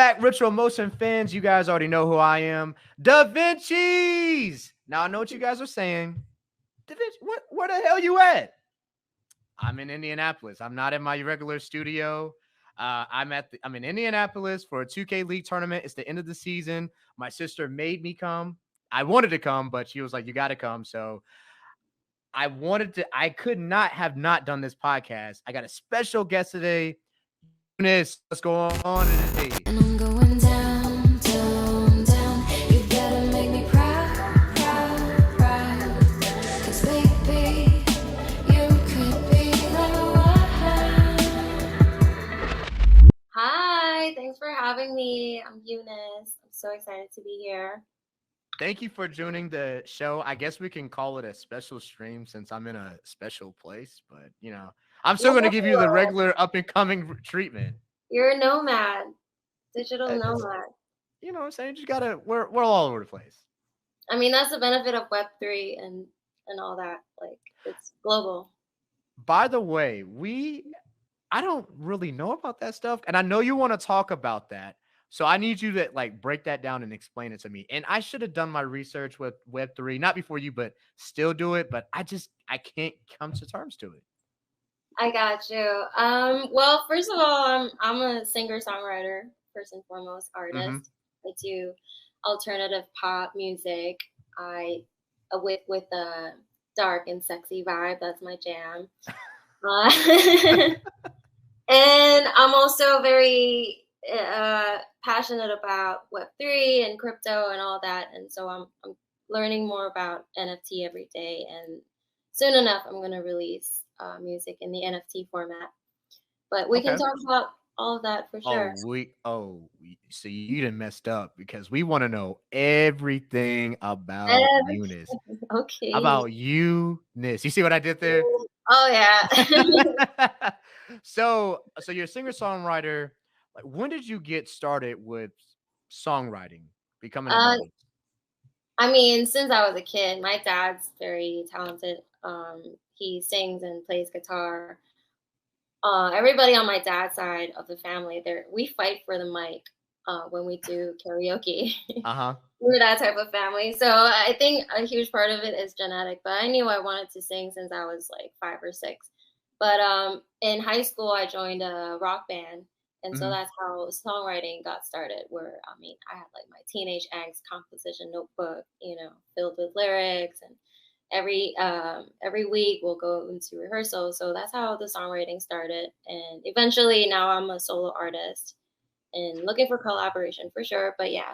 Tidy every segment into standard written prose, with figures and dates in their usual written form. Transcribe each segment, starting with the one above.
back, Ritual Motion fans. You guys already know who I am. Da Vinci's. Now I know what you guys are saying. Da Vinci, where the hell you at? I'm in Indianapolis. I'm not in my regular studio. I'm in Indianapolis for a 2K League tournament. It's the end of the season. My sister made me come. I wanted to come, but she was like, "You got to come." So I wanted to. I could not have not done this podcast. I got a special guest today. YUNICE, what's going on today? And I'm going down, down, down. You better make me proud, proud, proud. 'Cause baby, you could be the one. Hi, thanks for having me. I'm Eunice. I'm so excited to be here. Thank you for joining the show. I guess we can call it a special stream since I'm in a special place, but I'm still going to give you the Whoa, regular up and coming treatment. you're a nomad, digital It's, nomad. you know what I'm saying? Just gotta, we're all over the place. I mean, that's the benefit of Web3 and all that. Like, it's global. By the way, I don't really know about that stuff, and I know you want to talk about that. So I need you to like break that down and explain it to me. And I should have done my research with Web3, not before you, but still do it. But I can't come to terms to it. I got you. Well, first of all, I'm a singer-songwriter, first and foremost, Mm-hmm. artist. I do alternative pop music. I with a dark and sexy vibe. That's my jam. Uh, and I'm also very passionate about Web3 and crypto and all that. And so I'm learning more about NFT every day. And soon enough, I'm going to release music in the NFT format. But we can Okay. talk about all of that for sure. So you done messed up because we want to know everything about And, Eunice. okay. About Eunice. You see what I did there? Oh, yeah. So you're a singer-songwriter. Like, when did you get started with songwriting, becoming an uh, artist? I mean, since I was a kid, my dad's very talented. He sings and plays guitar. Everybody on my dad's side of the family, we fight for the mic when we do karaoke. Uh-huh. We're that type of family. So I think a huge part of it is genetic, but I knew I wanted to sing since I was like 5 or 6. But in high school, I joined a rock band. And so Mhm. that's how songwriting got started, where, I mean, I had like my teenage angst composition notebook, filled with lyrics. And every week we'll go into rehearsal. So that's how the songwriting started. And eventually now I'm a solo artist and looking for collaboration for sure. But yeah,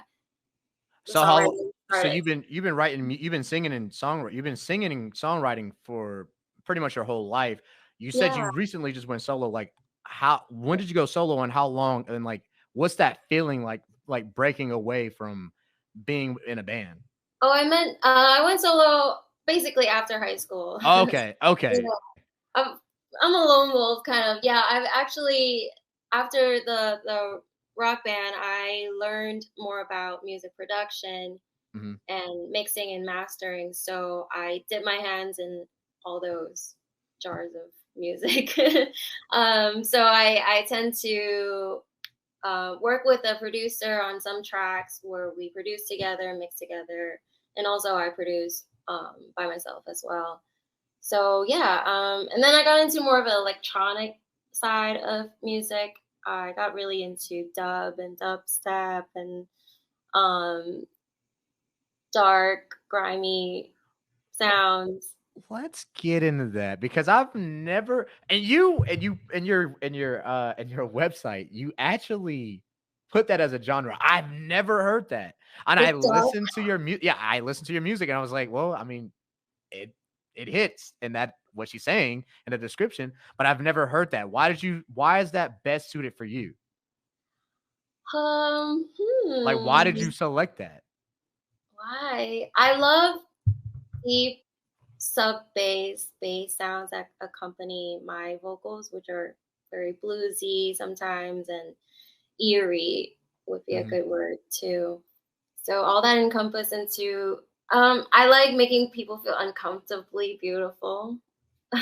the So how songwriting so started. you've been singing and songwriting for pretty much your whole life. You said Yeah. you recently just went solo. Like, how when did you go solo and how long? And like, what's that feeling like breaking away from being in a band? Oh, I meant I went solo basically after high school. Okay, Yeah. okay. I'm I'm a lone wolf kind of. Yeah, I've actually after the rock band, I learned more about music production Mhm. and mixing and mastering. So I dip my hands in all those jars of music. So I tend to work with a producer on some tracks where we produce together, mix together, and also I produce by myself as well. So yeah, and then I got into more of an electronic side of music. I got really into dub and dubstep and um, dark, grimy sounds. Let's get into that because I've never and your website, you actually put that as a genre. I've never heard that. And I It's dark. listened to your music. Yeah, I listened to your music and I was like, well, I mean, it it hits and that what she's saying in the description, but I've never heard that. Why is that best suited for you? Um, Like, why did hmm, you select that? why? I love deep bass sounds that accompany my vocals, which are very bluesy sometimes, and eerie would be a Mhm. good word too. So all that encompassed into I like making people feel uncomfortably beautiful.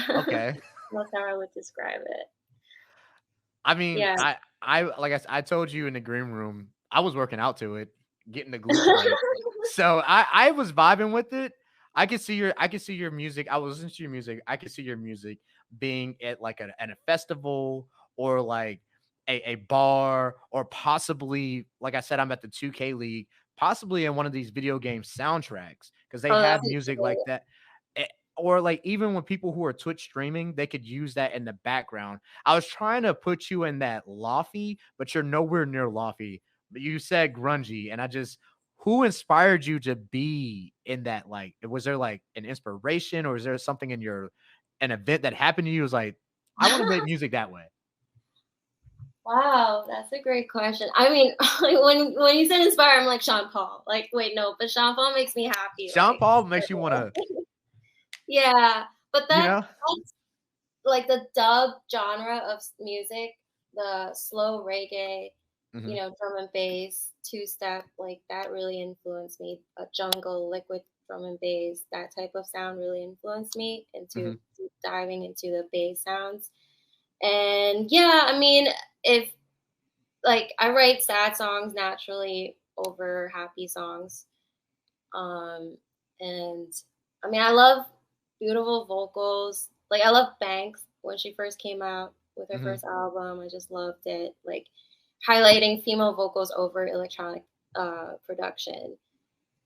Okay. That's how I would describe it. I mean, Yeah. I like I told you in the green room, I was working out to it, getting the glutes right. So I was vibing with it. I could see your music. I was listening to your music. I could see your music being at like at a festival or like a bar or possibly, like I said, I'm at the 2K League, possibly in one of these video game soundtracks because they Oh, that'd have be music like great. that. Or like even when people who are Twitch streaming, they could use that in the background. I was trying to put you in that lofty, but you're nowhere near lofty. But you said grungy, and who inspired you to be in that? Like, was there like an inspiration, or is there something in an event that happened to you? Was like, I want to make music that way. Wow, that's a great question. I mean, when you said inspire, I'm like Sean Paul. Like, wait, no, but Sean Paul makes me happy. Sean Like, Paul makes you want to, yeah, but you know, that's like the dub genre of music, the slow reggae, mm-hmm. drum and bass, two step, like that really influenced me. A jungle, liquid drum and bass, that type of sound really influenced me into deep diving into the bass sounds. And yeah, I mean, if like I write sad songs naturally over happy songs. And I mean, I love beautiful vocals. Like I love Banks when she first came out with her first album. I just loved it. Like highlighting female vocals over electronic production.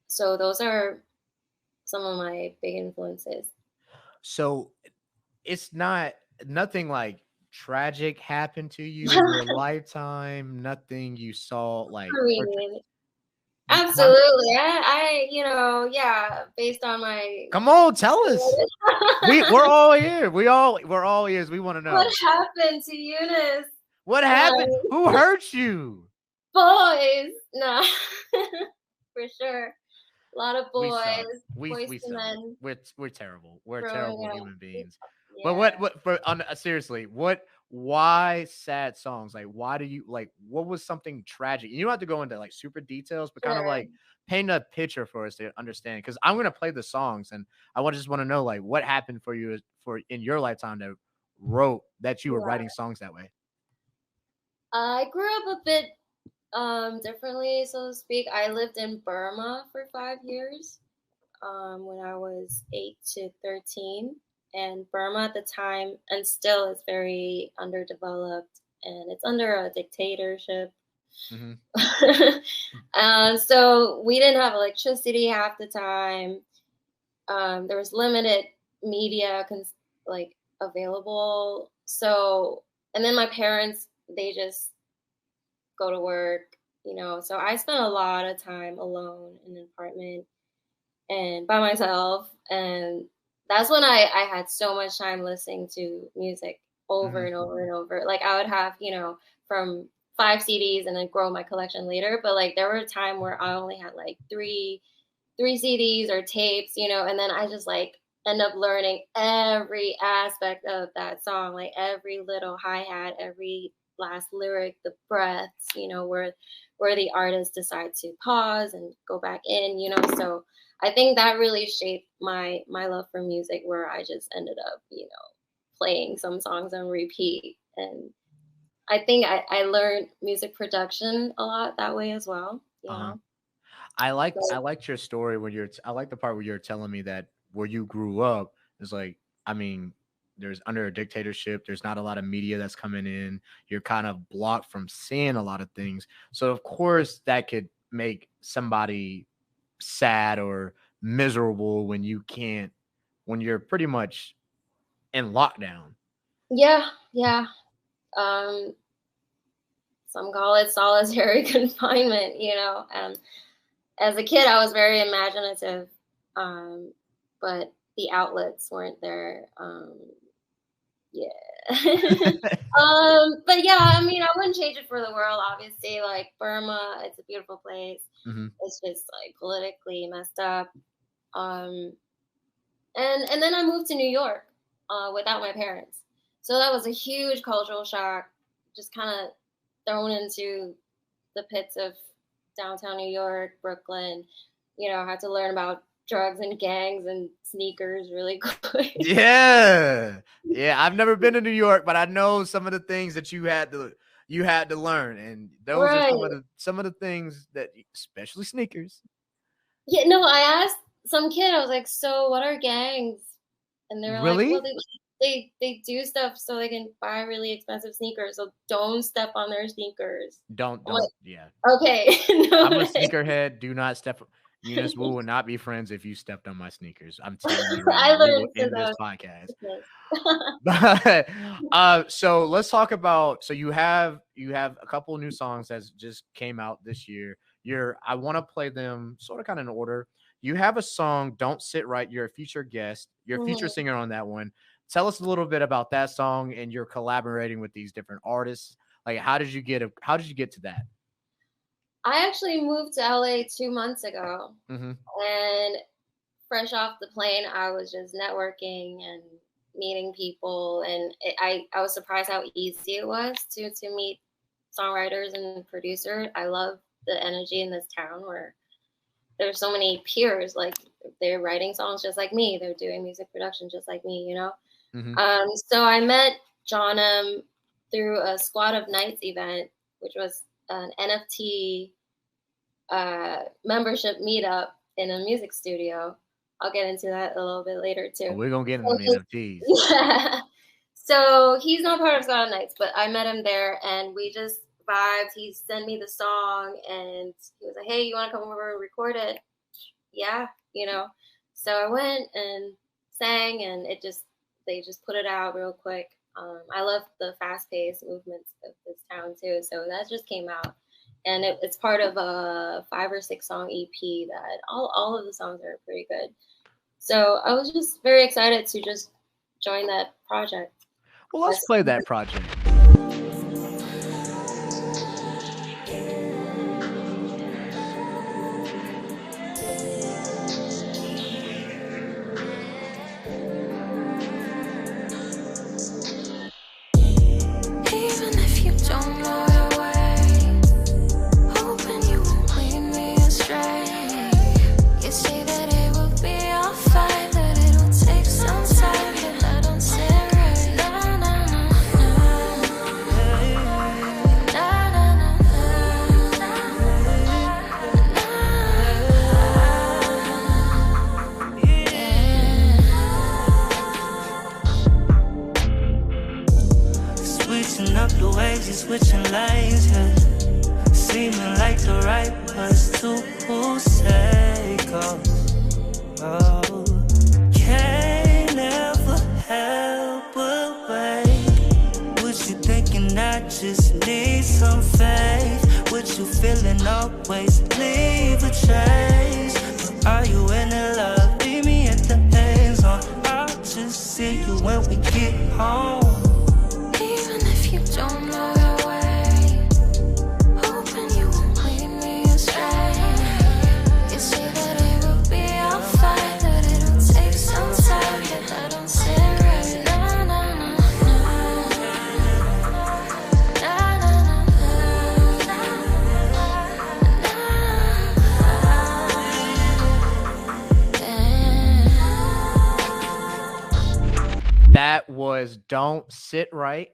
So those are some of my big influences. So it's nothing like tragic happened to you in your lifetime. Nothing you saw like. I mean, Huh? absolutely. Yeah, based on my Come on, tell us. We're all here. We're all ears. We want to know what happened to Eunice. what happened. Who hurt you? Boys, no, for sure. A lot of We boys, suck. boys We to suck. men We're terrible. We're growing terrible up. human beings. But Yeah, seriously, why sad songs? Like, why do you like, what was something tragic? You don't have to go into like super details, but kind of sure. like paint a picture for us to understand. Cause I'm going to play the songs and just want to know like what happened for you for in your lifetime that you were Yeah. writing songs that way. I grew up a bit differently, so to speak. I lived in Burma for 5 years when I was 8 to 13. And Burma at the time, and still, is very underdeveloped, and it's under a dictatorship. So we didn't have electricity half the time. There was limited media like available. So, and then my parents, they just go to work, So I spent a lot of time alone in an apartment and by myself. And that's when I had so much time listening to music over and over and over. Like I would have, from 5 CDs and then grow my collection later. But like there were a time where I only had like three CDs or tapes, and then I just like end up learning every aspect of that song, like every little hi-hat, every last lyric, the breaths, where the artist decides to pause and go back in, So I think that really shaped my love for music, where I just ended up, playing some songs on repeat. And I think I learned music production a lot that way as well, I liked your story when I like the part where you're telling me that where you grew up is like, I mean, there's under a dictatorship, there's not a lot of media that's coming in. You're kind of blocked from seeing a lot of things. So of course that could make somebody sad or miserable when you're pretty much in lockdown. Yeah. Some call it solitary confinement, and as a kid, I was very imaginative, but the outlets weren't there. Yeah. But yeah, I mean, I wouldn't change it for the world, obviously. Like Burma, it's a beautiful place. It's just like politically messed up. And then I moved to New York without my parents. So that was a huge cultural shock, just kind of thrown into the pits of downtown New York, Brooklyn. I had to learn about drugs and gangs and sneakers really quick. Yeah. I've never been to New York, but I know some of the things that you had to you had to learn, and those are Right. some of the things that, especially sneakers. Yeah, no, I asked some kid, I was like, "So what are gangs?" And they were like, "Well, Really? they do stuff so they can buy really expensive sneakers, so don't step on their sneakers." I'm Don't. like, Yeah, "Okay, I'm a noted." sneakerhead. Do not step. Eunice, we will not be friends if you stepped on my sneakers. I'm telling you right I now. We will learned since end I this was podcast. a But so let's talk about. So you have a couple new songs that just came out this year. I want to play them sort of kind of in order. You have a song, "Don't Sit Right." You're a feature guest. You're a feature Mhm. singer on that one. Tell us a little bit about that song, and you're collaborating with these different artists. Like, how did you get to that? I actually moved to LA 2 months ago, Mm-hmm. and fresh off the plane, I was just networking and meeting people, and I was surprised how easy it was to meet songwriters and producers. I love the energy in this town where there's so many peers. Like they're writing songs just like me. They're doing music production just like me. Mm-hmm. So I met Johnum through a Squad of Nights event, which was an NFT membership meetup in a music studio. I'll get into that a little bit later Oh, too. we're gonna get into So the NFTs. yeah. So he's not part of Squad of Nights, but I met him there and we just vibed. He sent me the song and he was like, "Hey, you want to come over and record it?" Yeah. So I went and sang, and they just put it out real quick. I love the fast paced movements of this town too, so that just came out, and it's part of a 5 or 6 song EP that all of the songs are pretty good. So I was just very excited to just join that project. Well, let's play that project. Even if you don't know your way, hoping you won't lead me astray. You say that it will be all fine, that it'll take some time, but I don't say right. Na na na na, na na na, switching up the ways, you're switching lanes, yeah. Seeming like the right place to say go. Oh, can't ever help but wait. What you thinking? I just need some faith. What you feeling? Always leave a trace. But are you in the love? Meet me at the end zone. I'll just see you when we get home. Even if you don't know your way, hoping you won't lead me astray. You say that it will be all fine, that it'll take some time, but I don't say right. Na na na na, na na That was "Don't Sit Right."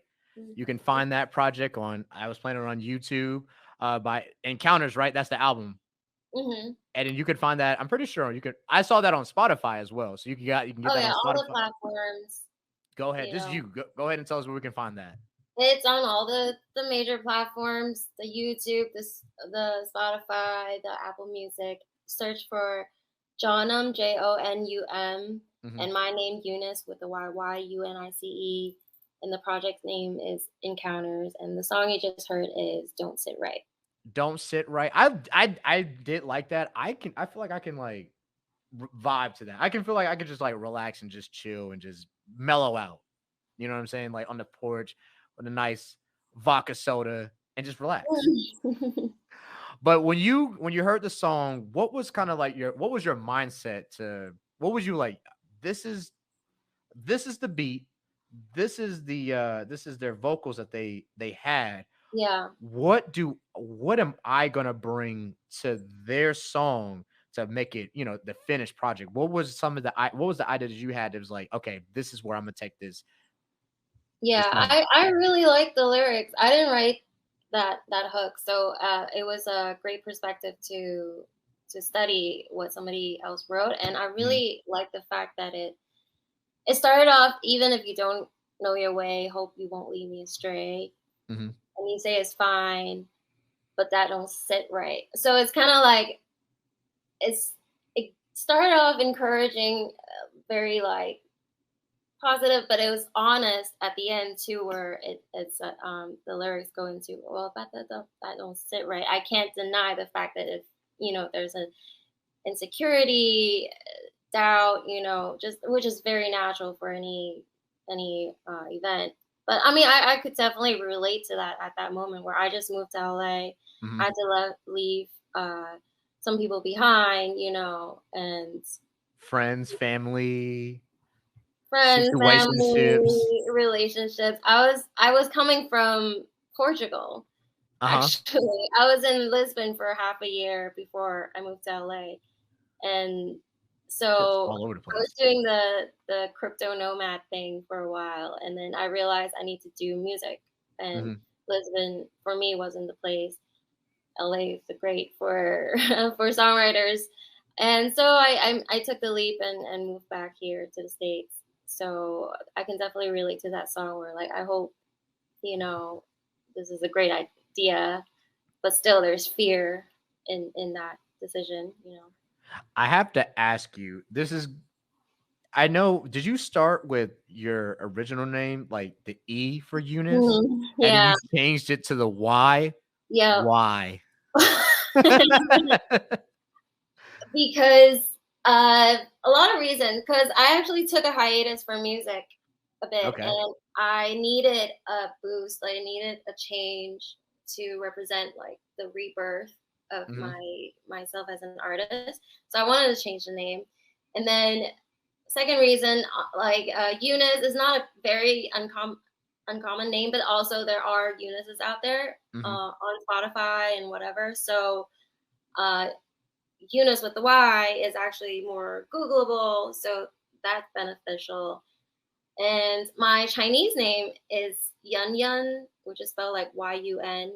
You can find that project I was playing it on YouTube by Encounters, right? That's the album. Mm-hmm. And then you could find that. I'm pretty sure I saw that on Spotify as well. So you can get Oh that yeah, on all the Spotify. platforms. Go ahead. You This is know, you. Go ahead and tell us where we can find that. it's on all the major platforms: the YouTube, the Spotify, the Apple Music. Search for Jonum, Jonum, Mm-hmm. and my name Eunice with the YUNICE, and the project name is Encounters, and the song you just heard is "Don't Sit Right." Don't Sit Right. I did like that. I feel like I can like vibe to that. I can feel like I could just like relax and just chill and just mellow out. You know what I'm saying? Like on the porch with a nice vodka soda and just relax. But when you heard the song, what was kind of like what was your mindset to what was you like? This is this is the beat. This is their vocals that they had. Yeah. What am I gonna bring to their song to make it, the finished project? What was what was the idea that you had that was like, okay, this is where I'm gonna take this Yeah, moment? I really like the lyrics. I didn't write that hook. So it was a great perspective to study what somebody else wrote, and I really like the fact that it started off, even if you don't know your way, hope you won't lead me astray, Mm-hmm. and you say it's fine, but that don't sit right. So it's kind of like it started off encouraging, very like positive, but it was honest at the end too, where it's the lyrics go into, well, that don't sit right. I can't deny the fact that if there's an insecurity, doubt, just which is very natural for any event. But I mean, I could definitely relate to that at that moment where I just moved to LA. Mm-hmm. I had to leave some people behind, and Friends, family, friends, situationships. family, relationships. I was coming from Portugal. Uh-huh. Actually, I was in Lisbon for half a year before I moved to LA, and Just so all over the I was place. doing the crypto nomad thing for a while, and then I realized I need to do music, and Mm-hmm. Lisbon for me wasn't the place. LA is great for for songwriters, and so I took the leap and moved back here to the States. So I can definitely relate to that song where like I hope this is a great idea, but still there's fear in that decision. I have to ask you, I know, did you start with your original name, like the E for Eunice, and then you Yeah, changed it to the Y? yeah. Why? Because a lot of reasons. Because I actually took a hiatus from music a bit, Okay. and I needed a boost. I needed a change to represent like the rebirth of Mm-hmm. myself as an artist. So I wanted to change the name, and then second reason, like Eunice is not a very uncommon name, but also there are Eunices out there Mm-hmm. on Spotify and whatever. So uh, Eunice with the Y is actually more Googleable, so that's beneficial. And my Chinese name is Yun Yun, which is spelled like YUN.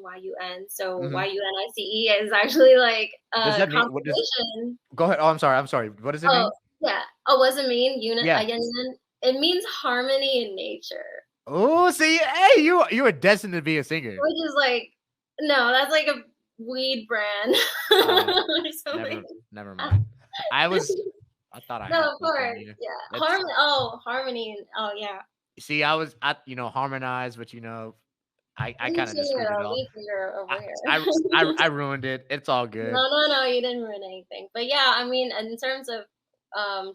So Mm-hmm. YUNICE is actually like Does a that mean what does? constellation. Go ahead. Oh, I'm sorry. I'm sorry. What does it Oh, mean? yeah. Oh, what does it mean? Yeah. Yun Yun? It means harmony in nature, Oh, see, hey, you are destined to be a singer. which is like, no, that's like a weed brand Oh, or something. never mind. I thought I had No, of something course. here. Yeah. That's Harmony. Oh, yeah. see, I harmonized, but I You kind of two just screwed it are a all. weed singer over I, here. I ruined it. It's all No, good. no, no, you didn't ruin anything. But yeah, I mean, in terms of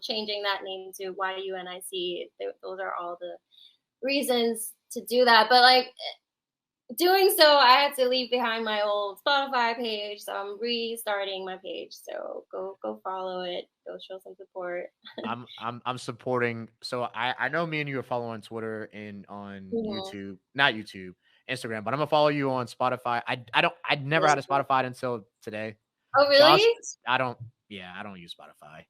changing that name to YUNIC, those are all the reasons to do that. But like doing so, I had to leave behind my old Spotify page, so I'm restarting my page. So go follow it. Go show some support. I'm supporting. So I know me and you are following on Twitter and on Mhm. YouTube, not YouTube, Instagram, but I'm gonna follow you on Spotify. I never had a Spotify until today. Oh, So really? I don't yeah, I don't use Spotify.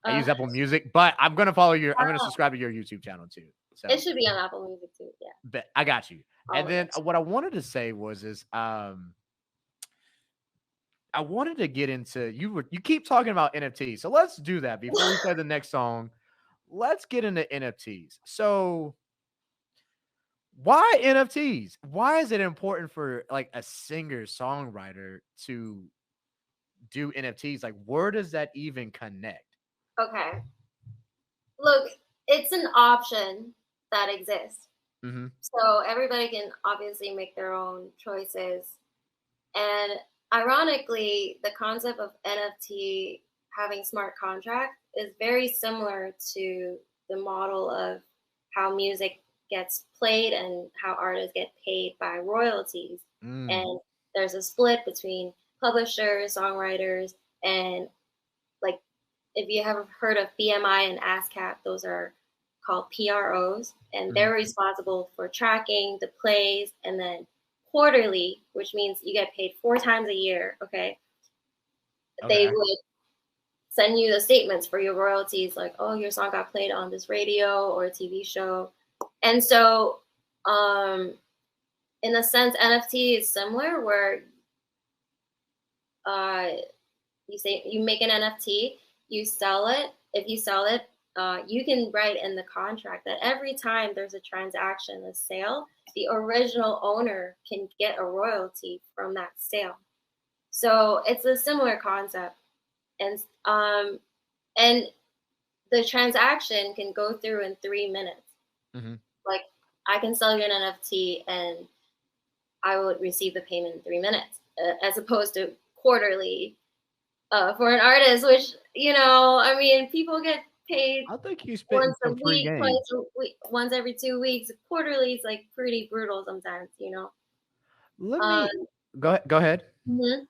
I Uh, use Apple Music, but I'm gonna subscribe to your YouTube channel too. it So should be on Apple Music too. Yeah, but I got you. all And of then it. what I wanted to say is I wanted to get into you keep talking about NFTs. So let's do that before we play the next song. Let's get into NFTs. So why NFTs? Why is it important for like a singer songwriter to do NFTs? Like, where does that even connect? Okay. Look, it's an option that exists. Mm-hmm. So everybody can obviously make their own choices. And ironically, the concept of NFT having smart contracts is very similar to the model of how music gets played and how artists get paid by royalties. Mm. And there's a split between publishers, songwriters, and like if you have heard of BMI and ASCAP, those are called PROs, and Mm-hmm. they're responsible for tracking the plays, and then quarterly, which means you get paid 4 times a year. Okay, they Okay. would send you the statements for your royalties, like, oh, your song got played on this radio or TV show, and so um, in a sense, NFT is similar, where you say you make an NFT, you sell it. If you sell it, you can write in the contract that every time there's a transaction, a sale, the original owner can get a royalty from that sale. So it's a similar concept, and the transaction can go through in 3 minutes. Mm-hmm. Like, I can sell you an NFT and I would receive the payment in 3 minutes, as opposed to quarterly for an artist, which, I mean, people get paid I think you spitting once a some free week, game. twice a week, once every 2 weeks. Quarterly is like pretty brutal sometimes, Let Um, me go ahead. mhm.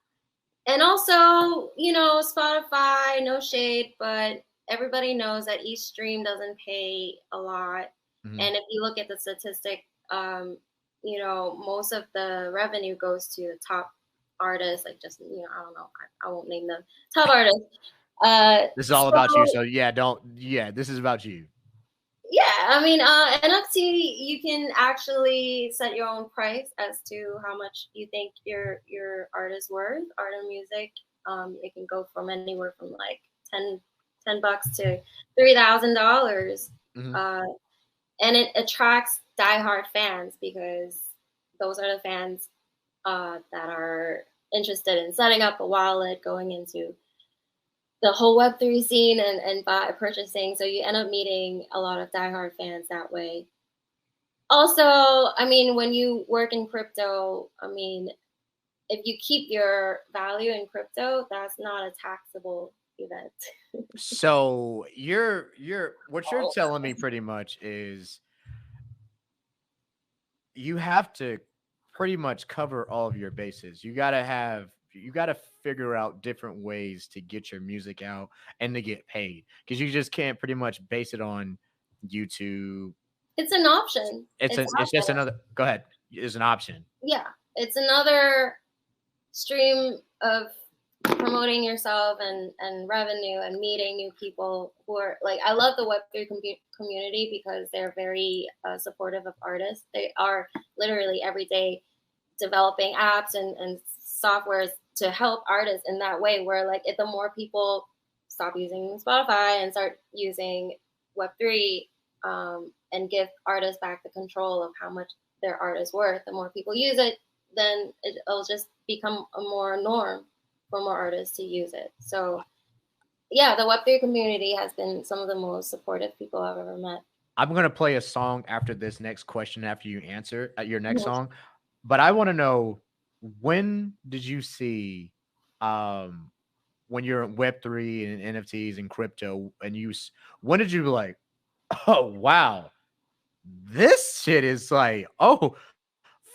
And also, Spotify, no shade, but everybody knows that each stream doesn't pay a lot. Mhm. And if you look at the statistic, most of the revenue goes to the top artists, like, just, I don't know, I won't name them, top artists. This is all about you. So this is about you. Yeah, I mean, NFT, you can actually set your own price as to how much you think your art is worth. Art and music, it can go from anywhere from like $10 to $3,000, Mhm. And it attracts diehard fans, because those are the fans that are interested in setting up a wallet, going into the whole Web3 scene, and purchasing. So you end up meeting a lot of diehard fans that way. Also, I mean, when you work in crypto, I mean, if you keep your value in crypto, that's not a taxable event. So what you're telling me pretty much is you have to pretty much cover all of your bases. You gotta figure out different ways to get your music out and to get paid, because you just can't pretty much base it on YouTube. It's an option. It's just another. Go ahead. It's an option. Yeah, it's another stream of promoting yourself and revenue and meeting new people who are like, I love the Web3 community because they're very supportive of artists. They are literally every day developing apps and softwares to help artists in that way, where like, if the more people stop using Spotify and start using Web3, and give artists back the control of how much their art is worth, the more people use it, then it'll just become a more norm for more artists to use it. So yeah, the Web3 community has been some of the most supportive people I've ever met. I'm gonna play a song after this next question after you answer your next song, but I want to know, when did you see, when you're in Web3 and NFTs and crypto, and when did you be like, oh wow, this shit is like, oh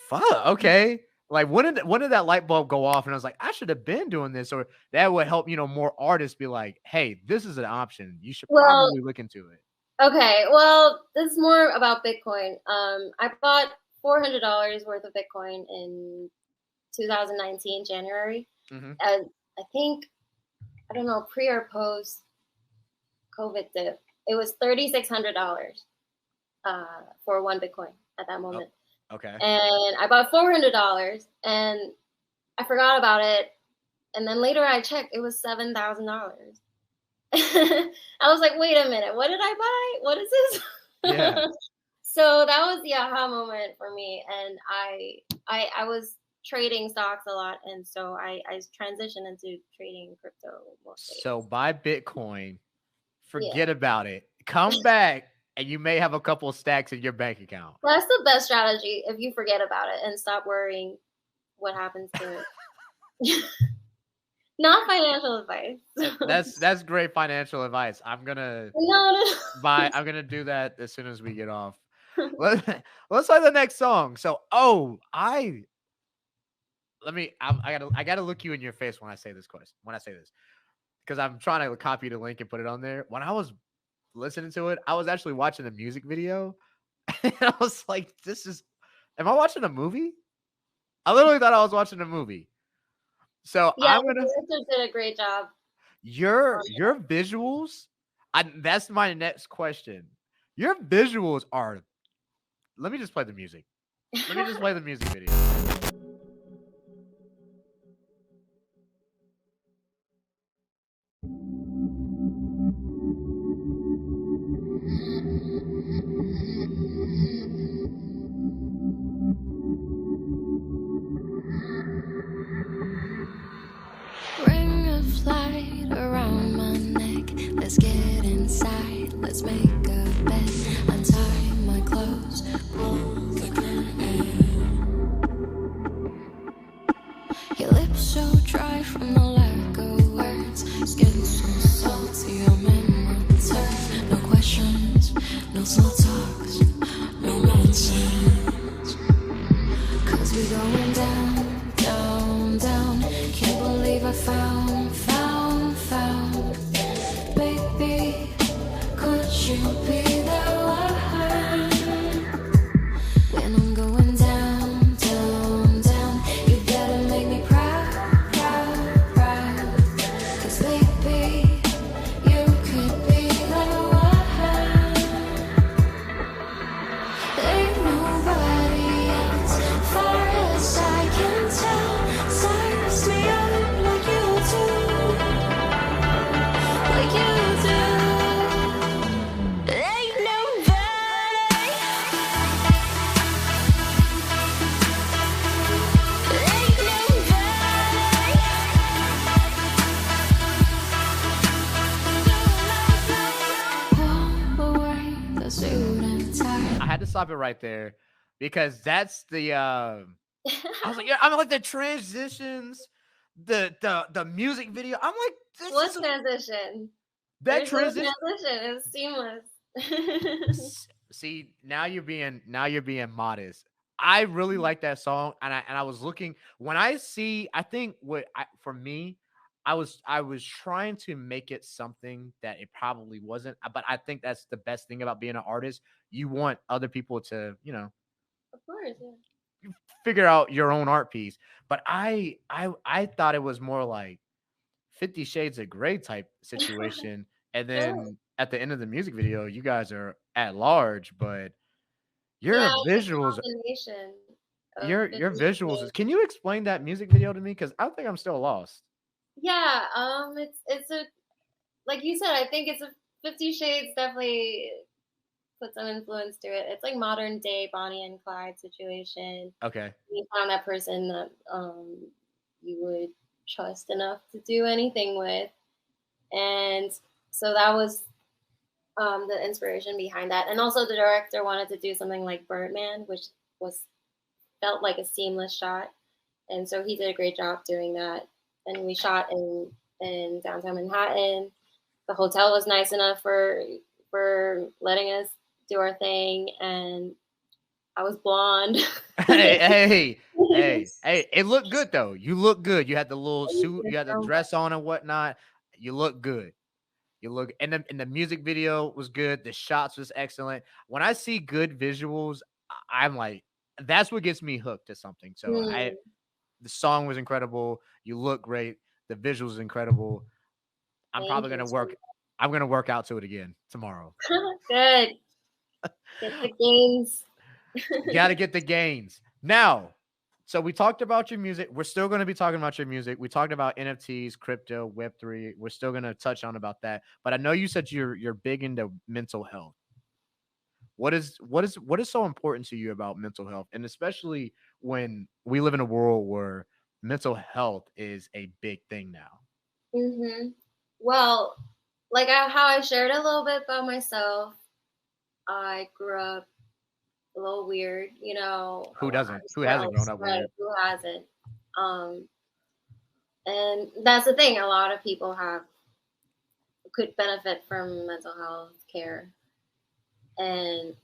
fuck, okay. Like, when did that light bulb go off and I was like, I should have been doing this, or that would help, more artists be like, hey, this is an option. You should probably look into it. Okay, well, this is more about Bitcoin. I bought $400 worth of Bitcoin in 2019 January, and I think, I don't know, pre or post COVID dip, it was $3,600 for one Bitcoin at that moment. Oh, okay. And I bought $400, and I forgot about it. And then later I checked, it was $7,000. I was like, wait a minute, what did I buy? What is this? Yeah. So that was the aha moment for me. And I was trading stocks a lot. And so I transitioned into trading crypto mostly. So buy Bitcoin, forget about it, come back, and you may have a couple of stacks in your bank account. That's the best strategy, if you forget about it and stop worrying what happens to it. Not financial advice. That's great financial advice. I'm gonna I'm gonna do that as soon as we get off. Let's play the next song. So, I gotta look you in your face when I say this question. When I say this, because I'm trying to copy the link and put it on there. When I was listening to it, I was actually watching the music video, and I was like, am I watching a movie? I literally thought I was watching a movie. So yeah, the did a great job. Your visuals, that's my next question. Your visuals are, let me just play the music. Let me just play the music video. Ring a flight around my neck. Let's get inside. Let's make a bed. Untie my clothes. Pull the curtain. Your lips so dry from the lack of words. Skin so salty, I'm in my turf. No questions, no small talks, no nonsense. Cause we going down, down, down. Can't believe I found. Baby, could you be the one? When I'm going down, down, down, you better make me proud. Cause baby, you could be the one. Ain't nobody else, far as I can tell, size me up like you do. Like you do. Ain't nobody. Ain't nobody. Pull away the suit and tie. I had to stop it right there because that's the I was like, yeah, I'm like the transitions, the music video. I'm like, this What is transition? that There's no transition. transition. It's seamless. See, now you're being modest. I really like that song, and I was looking when I see. I think for me, I was trying to make it something that it probably wasn't. But I think that's the best thing about being an artist. You want other people to, Of course, yeah. figure out your own art piece. But I thought it was more like 50 Shades of Grey type situation. And Really? then at the end of the music video, you guys are at large, but Yeah, your it's a visuals, combination of your 50 visuals Shades. can you explain that music video to me? Because I think I'm still lost. Yeah, it's a like you said. I think it's a 50 Shades definitely put some influence to it. It's like modern day Bonnie and Clyde situation. Okay. You found that person that you would trust enough to do anything with, and so that was the inspiration behind that. And also, the director wanted to do something like Birdman, which was felt like a seamless shot, and so he did a great job doing that. And we shot in downtown Manhattan. The hotel was nice enough for letting us do our thing, and I was blonde. Hey, it looked good though. You look good. You had the little suit, you had the dress on and whatnot. You look good. You look, and the music video was good. The shots was excellent. When I see good visuals, I'm like, that's what gets me hooked to something. So the song was incredible. You look great. The visuals is incredible. I'm Thank probably you gonna so work. I'm gonna work out to it again tomorrow. Good. Get the gains. You got to get the gains now. So we talked about your music. We're still going to be talking about your music. We talked about NFTs, crypto, Web3. We're still going to touch on about that. But I know you said you're big into mental health. What is so important to you about mental health, and especially when we live in a world where mental health is a big thing now? Well, like how I shared a little bit about myself, I grew up a little weird, you know. Who doesn't? Who hasn't grown up Right? weird? Who hasn't? And that's the thing. A lot of people could benefit from mental health care, and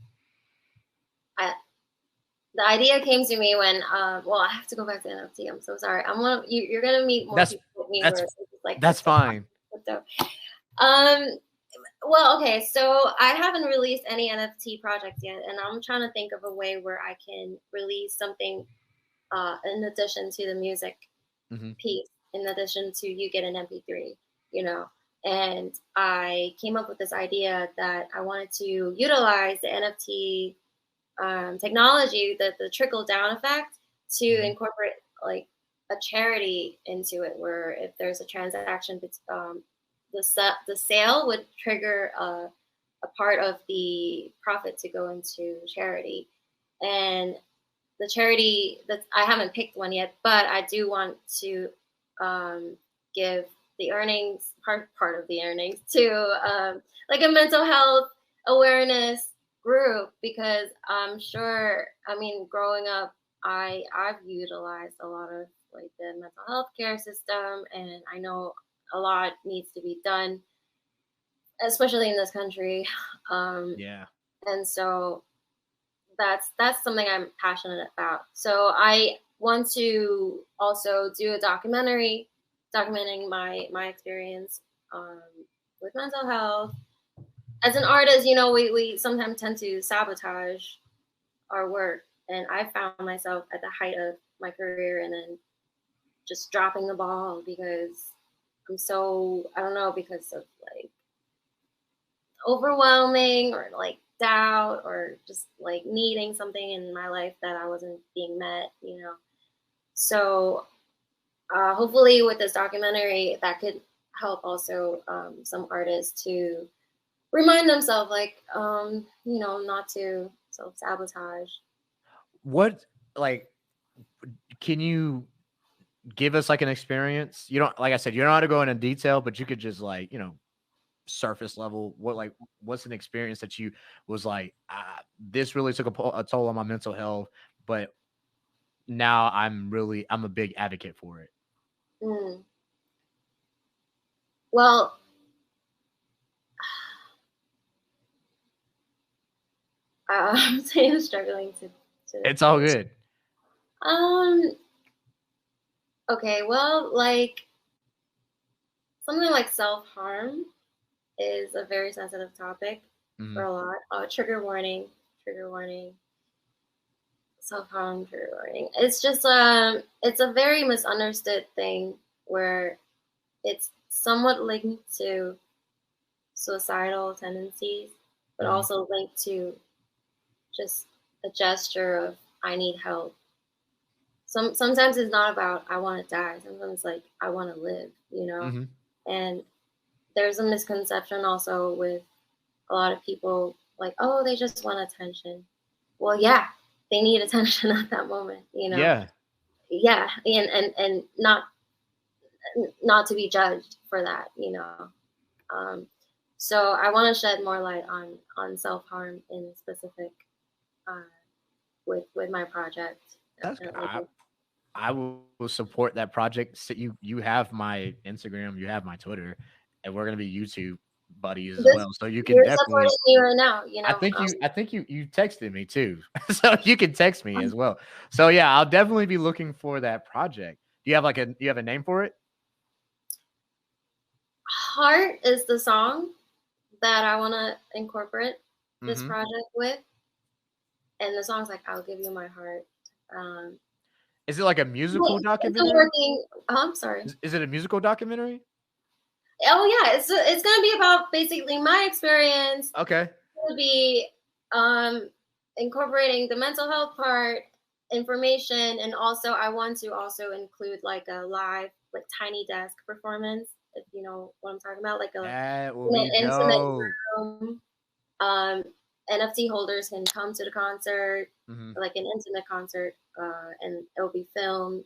the idea came to me when well, I have to go back to NFT. I'm so sorry. You're gonna meet more people with me where it's like that's fine. So, well, okay, so I haven't released any NFT projects yet, and I'm trying to think of a way where I can release something in addition to the music piece, in addition to you get an MP3, you know. And I came up with this idea that I wanted to utilize the NFT technology, the trickle down effect, to Mhm. incorporate like a charity into it, where if there's a transaction, the sale would trigger a part of the profit to go into charity. And the charity that I haven't picked one yet, but I do want to give the earnings part of the earnings to like a mental health awareness group, because I'm sure, I mean, growing up, I've utilized a lot of like the mental health care system, and I know a lot needs to be done, especially in this country. Um, Yeah. and so that's something I'm passionate about. So I want to also do a documentary documenting my experience with mental health. As an artist, you know, we sometimes tend to sabotage our work, and I found myself at the height of my career and then just dropping the ball because I'm so, I don't know, because of like overwhelming or like doubt or just like needing something in my life that I wasn't being met, you know. So hopefully with this documentary that could help also some artists to remind themselves like you know, not to self-sabotage. What, like, can you give us like an experience? You don't, like I said, you don't have to go into detail, but you could just like, surface level. What, like, what's an experience that you was like, this really took a toll on my mental health, but now I'm a big advocate for it. Mm. Well, I'm saying I'm struggling to It's all good. um okay, well, like something like self-harm is a very sensitive topic for Mhm. a lot. Trigger warning, self-harm, trigger warning. It's just it's a very misunderstood thing where it's somewhat linked to suicidal tendencies, but Mhm. also linked to just a gesture of I need help. Sometimes it's not about I want to die. Sometimes it's like I want to live, you know. Mhm. And there's a misconception also with a lot of people like, oh, they just want attention. Well, yeah, they need attention at that moment, you know. Yeah. Yeah, and not to be judged for that, you know. Um, so I want to shed more light on self harm in specific uh, with my project. That's good. Definitely. I will support that project. So you have my Instagram, you have my Twitter, and we're gonna be YouTube buddies as This well. So you can You're definitely. supporting me right now, you know. I think you texted me too, so you can text me as well. So yeah, I'll definitely be looking for that project. Do you have like do you have a name for it? Heart is the song that I want to incorporate this Mm-hmm. project with, and the song's like "I'll Give You My Heart." Um, Is it like a musical it's a documentary? working. Oh, I'm sorry. Is it a musical documentary? Oh yeah, it's gonna be about basically my experience. Okay. It would be incorporating the mental health part, information, and also I want to also include like a live, like tiny desk performance, if you know what I'm talking about, like a That will in an be intimate dope. room. Um, NFT holders can come to the concert, Hmm. like an intimate concert, and it will be filmed,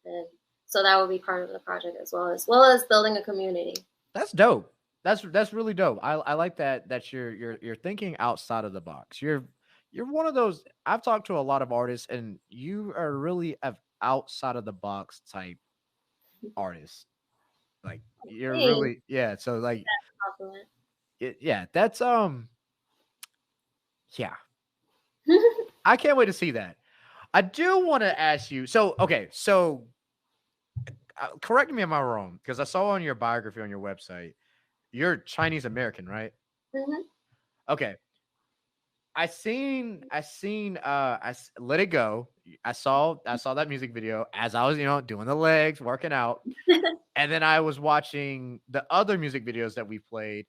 and so that will be part of the project as well as building a community. That's dope. That's really dope. I like that you're thinking outside of the box. You're one of those. I've talked to a lot of artists, and you are really a outside of the box type artist. Like you're Thanks, really, yeah. So like compliment. yeah, that's yeah. I can't wait to see that. I do want to ask you. So okay, so correct me if I'm wrong, because I saw on your biography on your website, you're Chinese American, right? Mhm. Okay. Let It Go. I saw that music video as I was, doing the legs, working out. And then I was watching the other music videos that we played.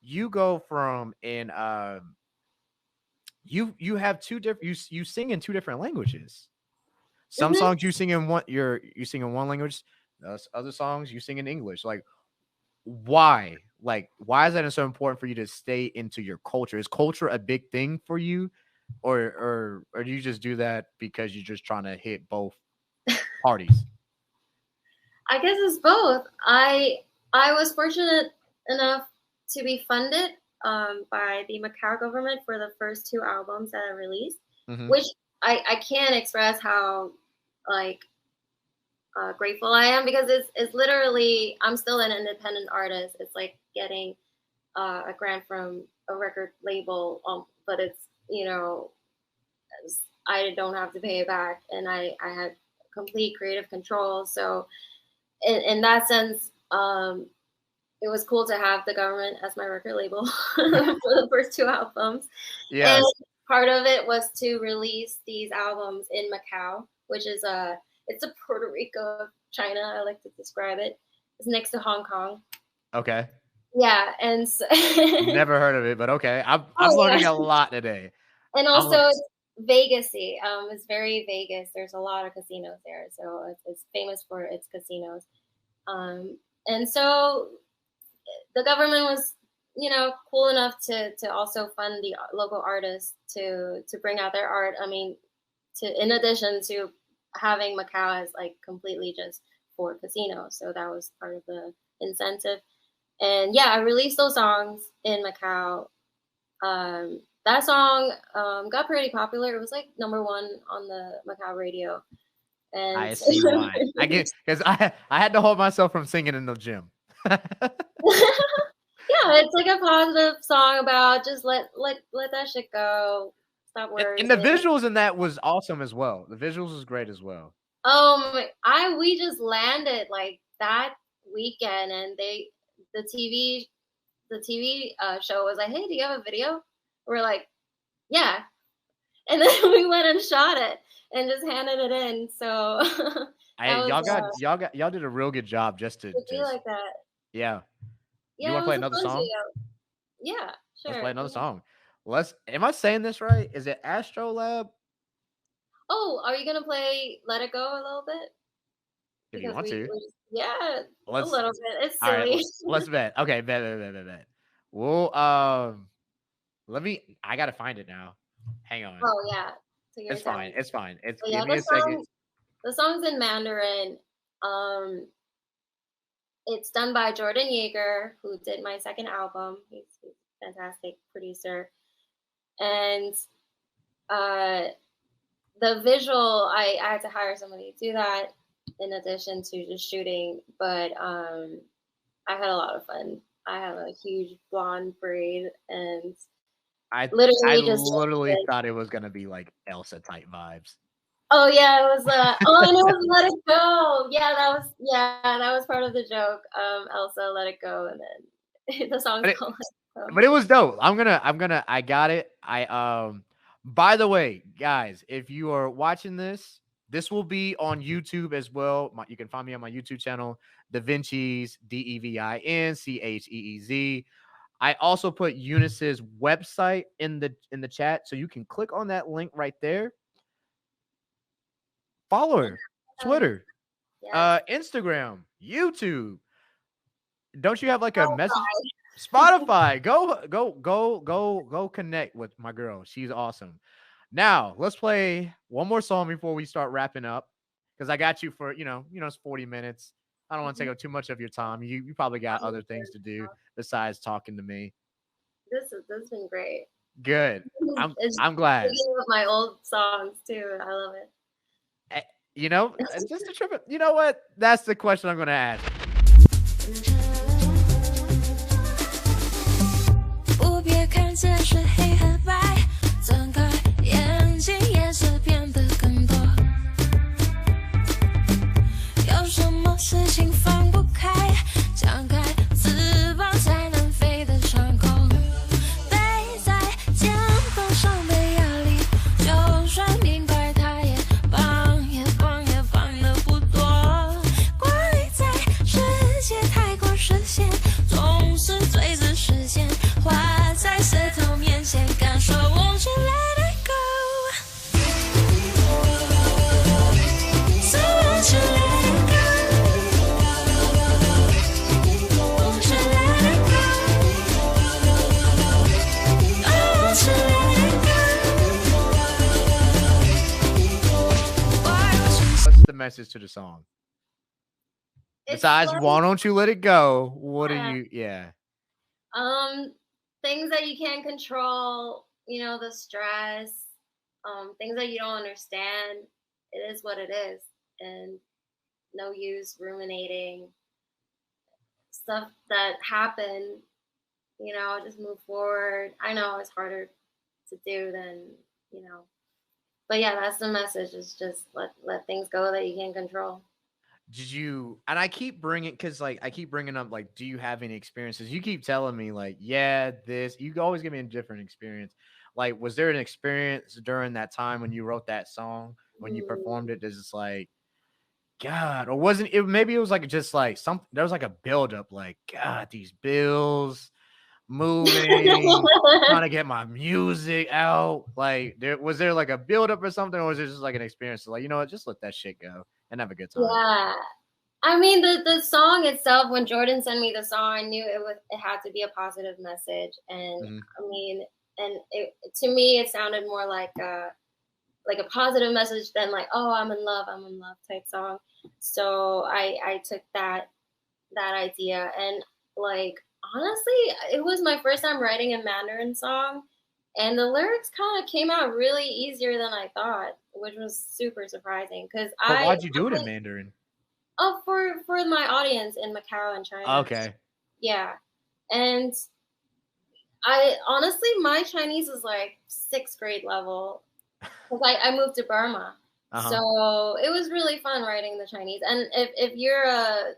You go from in you have two different you sing in two different languages. Some Mhm. songs you sing in one you sing in one language, other songs you sing in English. Like why? Like why is that so important for you to stay into your culture? Is culture a big thing for you, or do you just do that because you're just trying to hit both parties? I guess it's both. I was fortunate enough to be funded by the Macau government for the first 2 albums that I released, Mhm. which I can't express how like grateful I am, because it's literally, I'm still an independent artist. It's like getting a grant from a record label, but it's, I don't have to pay it back, and I had complete creative control. So in that sense, it was cool to have the government as my record label for the first 2 albums. Yes. And part of it was to release these albums in Macau, which is it's a Puerto Rico of China. I like to describe it. It's next to Hong Kong. Okay. Yeah, and so Never heard of it, but okay. I'm learning a lot today. And also it's Vegasy. It's very Vegas. There's a lot of casinos there, so it's famous for its casinos. And so the government was, cool enough to also fund the local artists to bring out their art. I mean, in addition to having Macau as like completely just for casinos, so that was part of the incentive. And yeah, I released those songs in Macau. That song got pretty popular. It was like number 1 on the Macau radio. And I see why. I get, because I had to hold myself from singing in the gym. Yeah, it's like a positive song about just let that shit go. Stop worrying. And the visuals in that was awesome as well. The visuals was great as well. We just landed like that weekend, and the TV show was like, "Hey, do you have a video?" We're like, "Yeah," and then we went and shot it and just handed it in. So y'all did a real good job just to be like that. Yeah. Yeah, you want to play another song? Yeah, sure. Let's play another song. Am I saying this right? Is it Astrolab? Oh, are you gonna play "Let It Go" a little bit? If you want to. Yeah, a little bit. It's silly. All right, let's bet. Okay, bet. Well, I gotta find it now. Hang on. Oh yeah. It's fine. It's fine. Give me a second. second. The song's in Mandarin. It's done by Jordan Yeager, who did my second album. He's a fantastic producer. And the visual, I had to hire somebody to do that in addition to just shooting. But I had a lot of fun. I have a huge blonde braid, and I literally thought it was gonna be like Elsa type vibes. Oh yeah, it was. And it was "Let It Go." Yeah, that was part of the joke. Elsa, "Let It Go," and then the song's called "Let It Go." But it was dope. I got it. By the way, guys, if you are watching this will be on YouTube as well. You can find me on my YouTube channel, DaVinci's DevinCheez. I also put YUNICE's website in the chat, so you can click on that link right there. Follow her, Twitter, Instagram, YouTube. Don't you have like a message? Spotify. Go connect with my girl. She's awesome. Now let's play one more song before we start wrapping up, because I got you for it's 40 minutes. I don't want to take up too much of your time. You probably got other things to do besides talking to me. This has been great. Good. I'm glad. My old songs too. I love it. It's just a trip. You know what? That's the question I'm going to ask. message to the song? It's Besides, like, why don't you let it go? What are yeah. you? Yeah. Things that you can't control, the stress, things that you don't understand. It is what it is, and no use ruminating stuff that happened. Just move forward. I know it's harder to do than but yeah, that's the message. Is just let things go that you can't control. Did you? And I keep bringing because like I keep bringing up like, do you have any experiences? You keep telling me like, yeah, this. You always give me a different experience. Like, was there an experience during that time when you wrote that song when you performed it? That's just like, God, or wasn't it? Maybe it was like just like something. There was like a buildup. Like, God, these bills moving, trying to get my music out. Like, was there like a buildup or something, or was it just like an experience? Like, you know what? Just let that shit go and have a good time. Yeah. I mean, the song itself, when Jordan sent me the song, I knew it had to be a positive message. And I mean, and to me, it sounded more like a positive message than like, oh, I'm in love type song. So I took that idea, and like, honestly, it was my first time writing a Mandarin song, and the lyrics kind of came out really easier than I thought, which was super surprising. Because why'd you do it in Mandarin? Oh, for my audience in Macau and China. Okay. Yeah, and I honestly, my Chinese is like 6th grade level, because I moved to Burma, so it was really fun writing the Chinese. And if you're a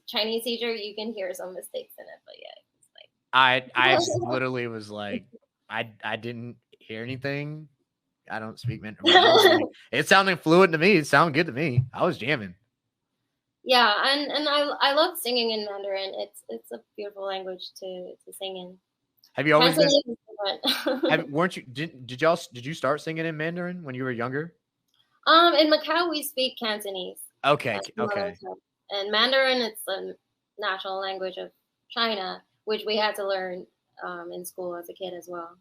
Chinese teacher, you can hear some mistakes in it, but yeah, it's like I literally was like, I didn't hear anything. I don't speak Mandarin. It sounded fluent to me. It sounded good to me. I was jamming. Yeah, and I love singing in Mandarin. It's a beautiful language to sing in. Have you always been? Did you start singing in Mandarin when you were younger? In Macau we speak Cantonese. Okay. And Mandarin, it's the national language of China, which we had to learn in school as a kid as well.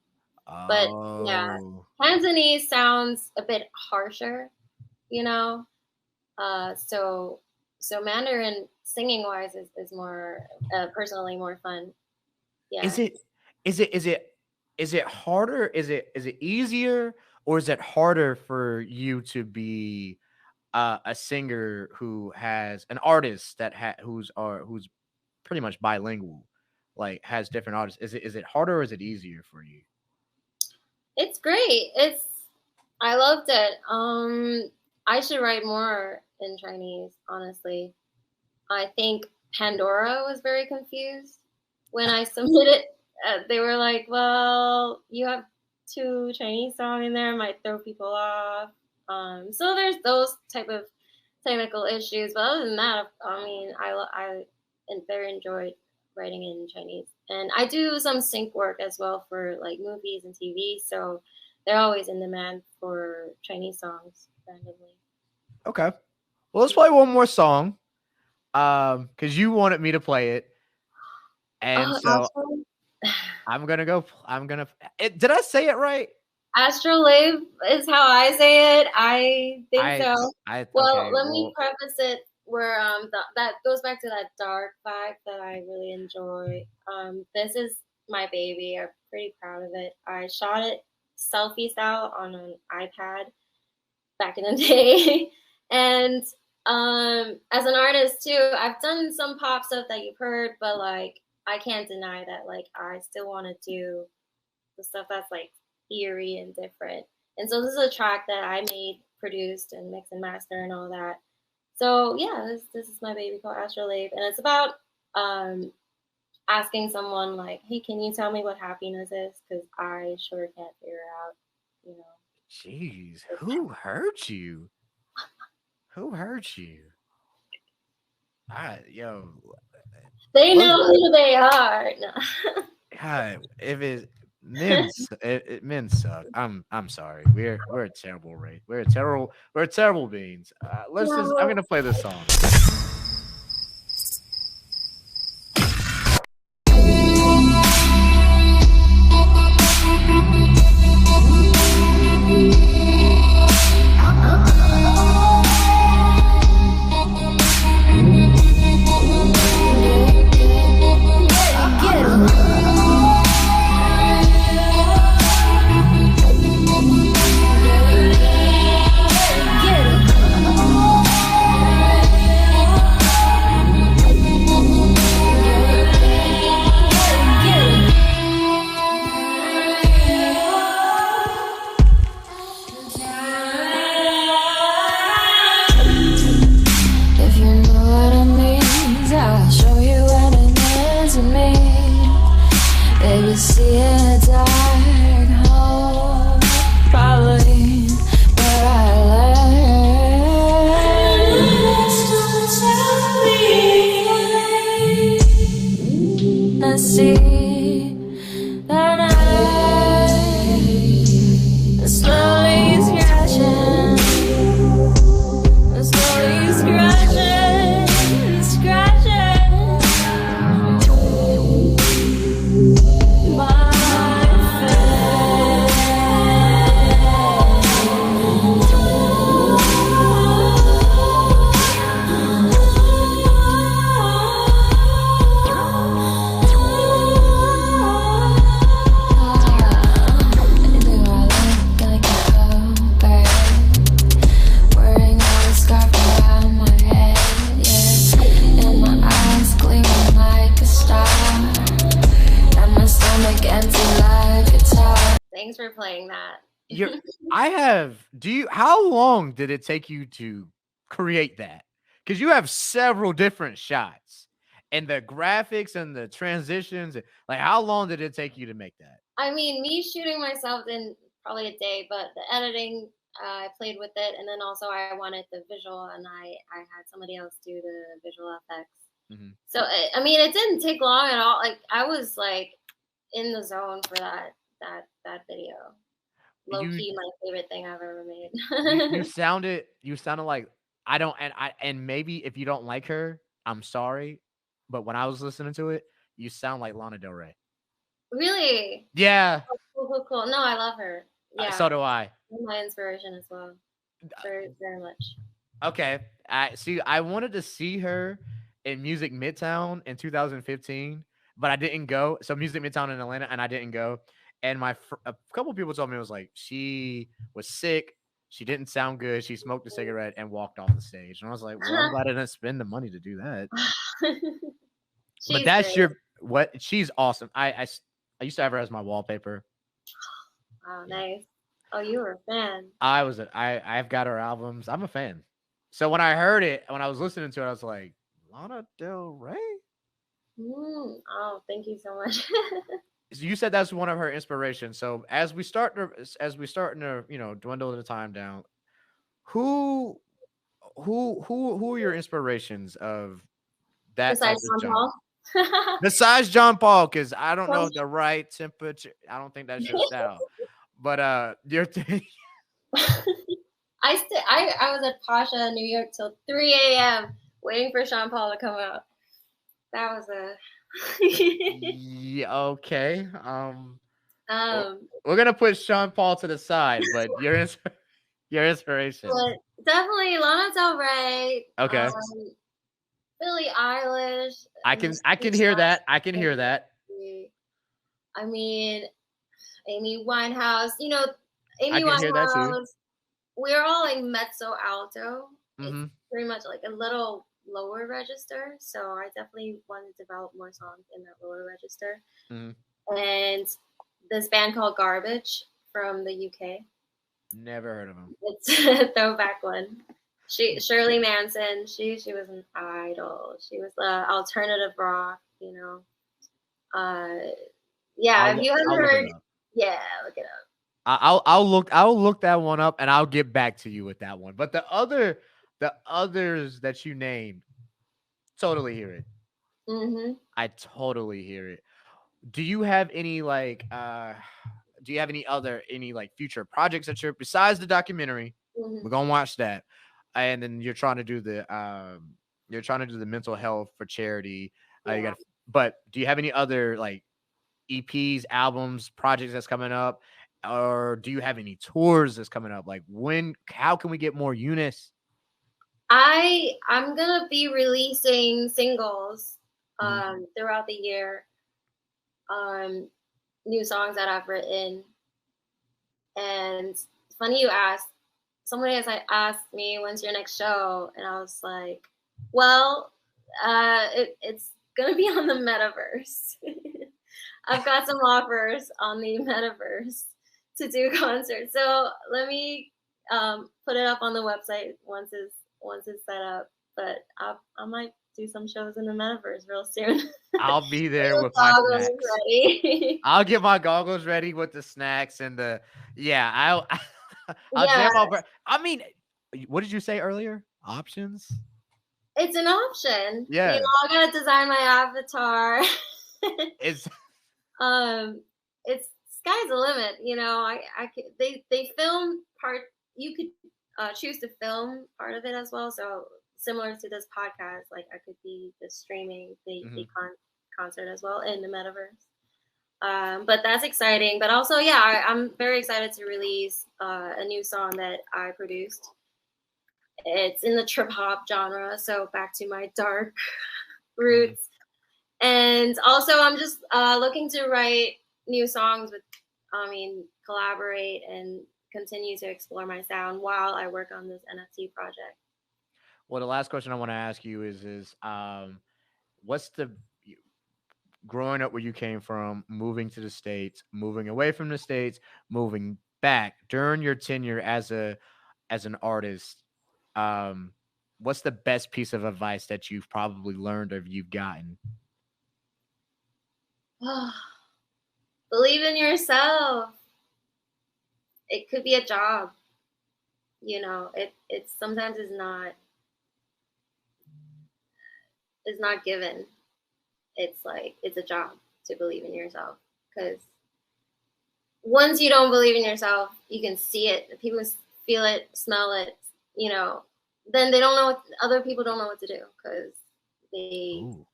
But yeah, Cantonese sounds a bit harsher, So Mandarin singing wise is more personally more fun. Yeah. Is it harder? Is it easier, or is it harder for you to be a singer who has an artist that who's pretty much bilingual, like has different artists? Is it harder or is it easier for you? It's great. I loved it. I should write more in Chinese, honestly. I think Pandora was very confused when I submitted. They were like, well, you have 2 Chinese songs in there, might throw people off. So there's those type of technical issues, but other than that, I mean, I very enjoyed writing in Chinese, and I do some sync work as well for like movies and TV, so they're always in demand for Chinese songs randomly. Okay, well, let's play one more song, because you wanted me to play it, and so I'm gonna go. Did I say it right? Astrolabe is how I say it. I think so. Let me preface it where that goes back to that dark vibe that I really enjoy. This is my baby. I'm pretty proud of it. I shot it selfie style on an iPad back in the day. And as an artist too, I've done some pop stuff that you've heard, but like I can't deny that like I still want to do the stuff that's like eerie and different. And so this is a track that I made, produced, and mixed and master and all that. So yeah, this is my baby called Astrolabe, and it's about asking someone like, hey, can you tell me what happiness is? Because I sure can't figure it out, Jeez, who hurt you? Who hurt you? They know who they are. No. God, if it's men suck. I'm sorry. We're a terrible race. We're terrible beings. I'm gonna play this song. Thanks for playing that. You're how long did it take you to create that? Because you have several different shots and the graphics and the transitions. Like, how long did it take you to make that? I mean, me shooting myself in probably a day, but the editing, I played with it, and then also I wanted the visual, and I had somebody else do the visual effects. Mhm. So I mean, it didn't take long at all. Like I was like in the zone for that video. Low key, my favorite thing I've ever made. You sounded like and maybe if you don't like her, I'm sorry, but when I was listening to it, you sound like Lana Del Rey. Really? Yeah. Oh, cool. No, I love her. Yeah. So do I. My inspiration as well. Very, very much. Okay. I wanted to see her in Music Midtown in 2015, but I didn't go. So Music Midtown in Atlanta, and I didn't go. And a couple people told me it was like she was sick. She didn't sound good. She smoked a cigarette and walked off the stage. And I was like, well, I'm glad I didn't spend the money to do that. But that's great. She's awesome. I used to have her as my wallpaper. Oh, nice. Oh, you were a fan. I've got her albums. I'm a fan. So when I heard it, when I was listening to it, I was like, Lana Del Rey? Oh, thank you so much. You said that's one of her inspirations. So as we starting to, dwindle the time down, who are your inspirations of that type Besides of Sean genre? Paul? Besides John Paul, because I don't know the right temperature. I don't think that's your style. But your thing. I was at Pasha, New York till 3 a.m. waiting for Sean Paul to come out. That was a yeah, okay. We're gonna put Sean Paul to the side, but your inspiration. But definitely Lana Del Rey. Okay. Billie Eilish. I can hear that. I can hear that. I mean, Amy Winehouse. You know, Amy Winehouse. Hear that too. We're all like mezzo alto. Mm-hmm. It's pretty much like a little lower register. So I definitely want to develop more songs in that lower register. Mm-hmm. And this band called Garbage from the UK. Never heard of them. It's a throwback one. Shirley Manson. She was an idol. She was alternative rock. You know. Yeah. Have you ever heard? Yeah, look it up. I'll look that one up and I'll get back to you with that one. But the others that you named, totally hear it. Mm-hmm. I totally hear it. Do you have any like future projects that you're besides the documentary? Mm-hmm. We're gonna watch that, and then you're trying to do the mental health for charity. Yeah. But do you have any other like EPs, albums, projects that's coming up? Or do you have any tours that's coming up? Like how can we get more UNICE? I'm gonna be releasing singles throughout the year. New songs that I've written. And it's funny you asked. Somebody has asked me, when's your next show? And I was like, well, it's gonna be on the metaverse. I've got some offers on the metaverse to do concerts. So let me put it up on the website once it's set up. But I might do some shows in the metaverse real soon. I'll be there with my snacks. Ready. I'll get my goggles ready with the snacks and I'll jam over. I mean, what did you say earlier? Options? It's an option. Yeah. I gotta design my avatar. It's sky's the limit. They film part. You could choose to film part of it as well. So similar to this podcast, like I could be the streaming the concert as well in the metaverse. But that's exciting. But also, I'm very excited to release a new song that I produced. It's in the trip hop genre, so back to my dark roots. And also, I'm just looking to write new songs collaborate and continue to explore my sound while I work on this NFT project. Well, the last question I want to ask you is what's growing up where you came from, moving to the States, moving away from the States, moving back during your tenure as an artist, um, what's the best piece of advice that you've probably learned or you've gotten? Believe in yourself. It could be a job. You know, it's sometimes is not given. It's like it's a job to believe in yourself, because once you don't believe in yourself, you can see it, people feel it, smell it, you know, then they don't know what, other people don't know what to do, because they Ooh.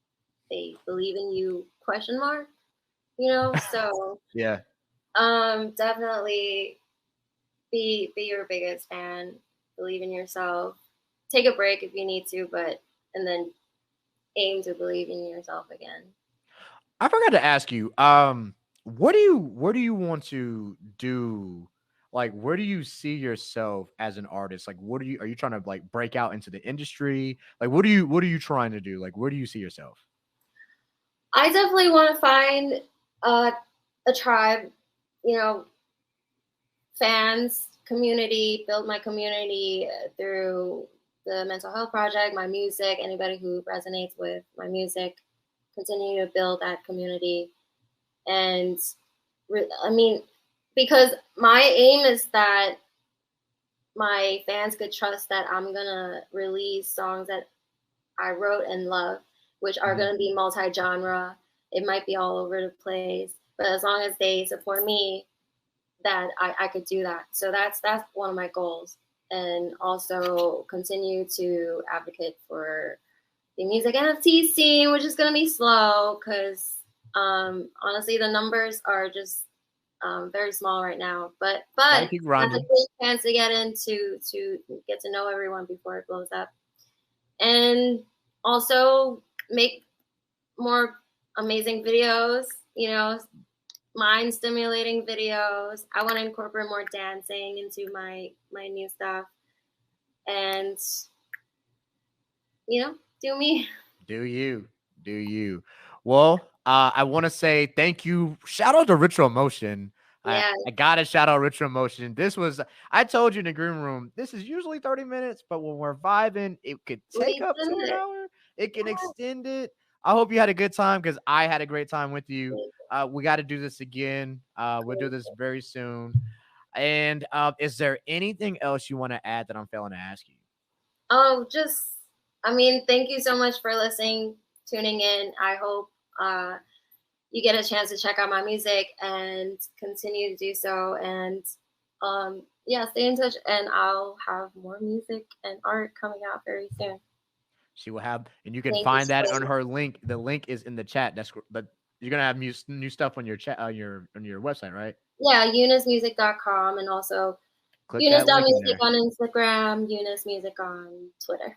they believe in you, question mark, you know. So Yeah. definitely be your biggest fan, believe in yourself, take a break if you need to, but and then aim to believe in yourself again. I forgot to ask you, what do you want to do? Like, where do you see yourself as an artist? Like, are you trying to like break out into the industry? Like, what are you trying to do? Like, where do you see yourself? I definitely want to find a tribe, you know, fans, community, build my community through the mental health project, my music, anybody who resonates with my music, continue to build that community. And I mean, because my aim is that my fans could trust that I'm gonna release songs that I wrote and love, which are gonna be multi-genre. It might be all over the place, but as long as they support me, that I could do that. So that's one of my goals. And also continue to advocate for the music NFT scene, which is gonna be slow, because honestly the numbers are just very small right now. But Gotta keep that's a grinding. great chance to get into to get to know everyone before it blows up. And also make more amazing videos, you know, mind stimulating videos. I want to incorporate more dancing into my new stuff, and you know, do me. Do you? Do you? Well, I want to say thank you. Shout out to Ritual Motion. Yeah, I got to shout out Ritual Motion. I told you in the green room, this is usually 30 minutes, but when we're vibing, it could take we up did to an it. hour. It can extend it. I hope you had a good time, because I had a great time with you. We got to do this again. We'll do this very soon. And is there anything else you want to add that I'm failing to ask you? Oh, just, I mean, thank you so much for listening, tuning in. I hope you get a chance to check out my music and continue to do so. And yeah, stay in touch, and I'll have more music and art coming out very soon. She will have, and you can Thank you find so that on much. her link. The link is in the chat. But you're gonna have new stuff on your chat on your website, right? Yeah, UNICEmusic.com, and also Click that link in Eunice.music there. on Instagram, Eunice Music on Twitter.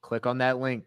Click on that link.